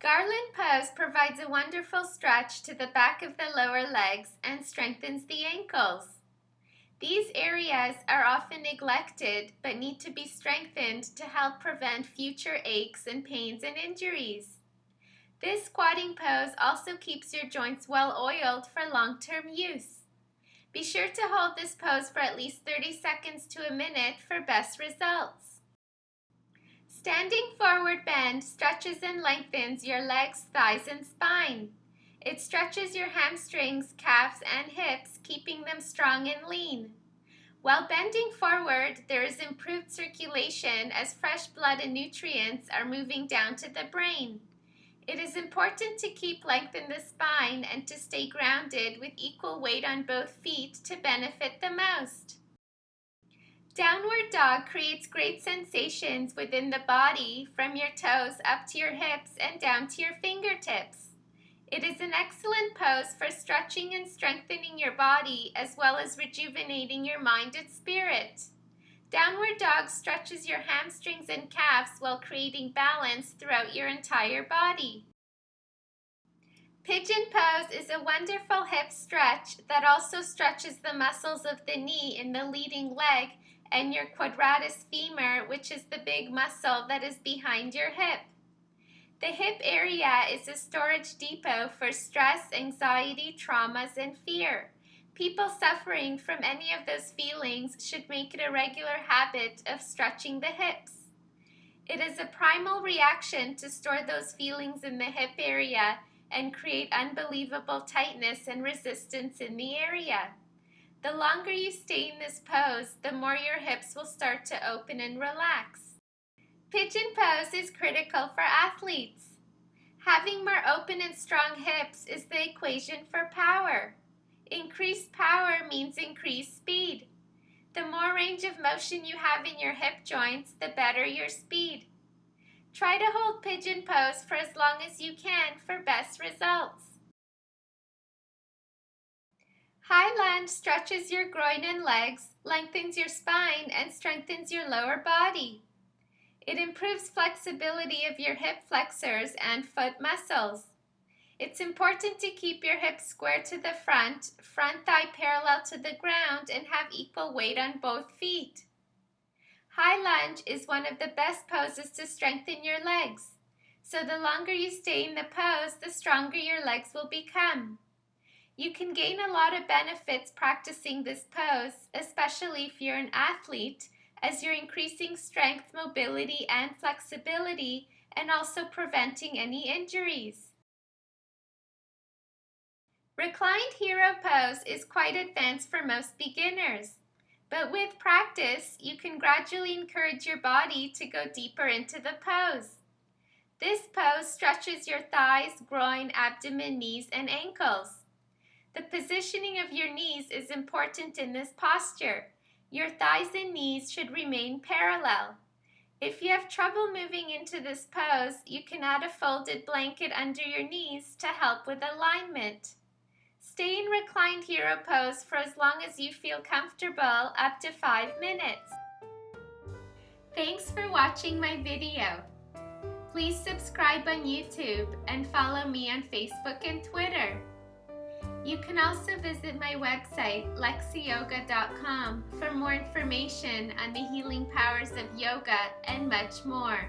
Garland Pose provides a wonderful stretch to the back of the lower legs and strengthens the ankles. These areas are often neglected but need to be strengthened to help prevent future aches and pains and injuries. This squatting pose also keeps your joints well oiled for long-term use. Be sure to hold this pose for at least 30 seconds to a minute for best results. Standing forward bend stretches and lengthens your legs, thighs, and spine. It stretches your hamstrings, calves, and hips, keeping them strong and lean. While bending forward, there is improved circulation as fresh blood and nutrients are moving down to the brain. It is important to keep length in the spine and to stay grounded with equal weight on both feet to benefit the most. Downward dog creates great sensations within the body from your toes up to your hips and down to your fingertips. It is an excellent pose for stretching and strengthening your body as well as rejuvenating your mind and spirit. Downward dog stretches your hamstrings and calves while creating balance throughout your entire body. Pigeon pose is a wonderful hip stretch that also stretches the muscles of the knee in the leading leg and your quadratus femur, which is the big muscle that is behind your hip. The hip area is a storage depot for stress, anxiety, traumas, and fear. People suffering from any of those feelings should make it a regular habit of stretching the hips. It is a primal reaction to store those feelings in the hip area and create unbelievable tightness and resistance in the area. The longer you stay in this pose, the more your hips will start to open and relax. Pigeon pose is critical for athletes. Having more open and strong hips is the equation for power. Increased power means increased speed. The more range of motion you have in your hip joints, the better your speed. Try to hold pigeon pose for as long as you can for best results. High lunge stretches your groin and legs, lengthens your spine, and strengthens your lower body. It improves flexibility of your hip flexors and foot muscles. It's important to keep your hips square to the front thigh parallel to the ground, and have equal weight on both feet. High lunge is one of the best poses to strengthen your legs. So the longer you stay in the pose, the stronger your legs will become. You can gain a lot of benefits practicing this pose, especially if you're an athlete, as you're increasing strength, mobility, and flexibility, and also preventing any injuries. Reclined hero pose is quite advanced for most beginners, but with practice, you can gradually encourage your body to go deeper into the pose. This pose stretches your thighs, groin, abdomen, knees, and ankles. The positioning of your knees is important in this posture. Your thighs and knees should remain parallel. If you have trouble moving into this pose, you can add a folded blanket under your knees to help with alignment. Stay in reclined hero pose for as long as you feel comfortable, up to 5 minutes. Thanks for watching my video. Please subscribe on YouTube and follow me on Facebook and Twitter. You can also visit my website, LexiYoga.com, for more information on the healing powers of yoga and much more.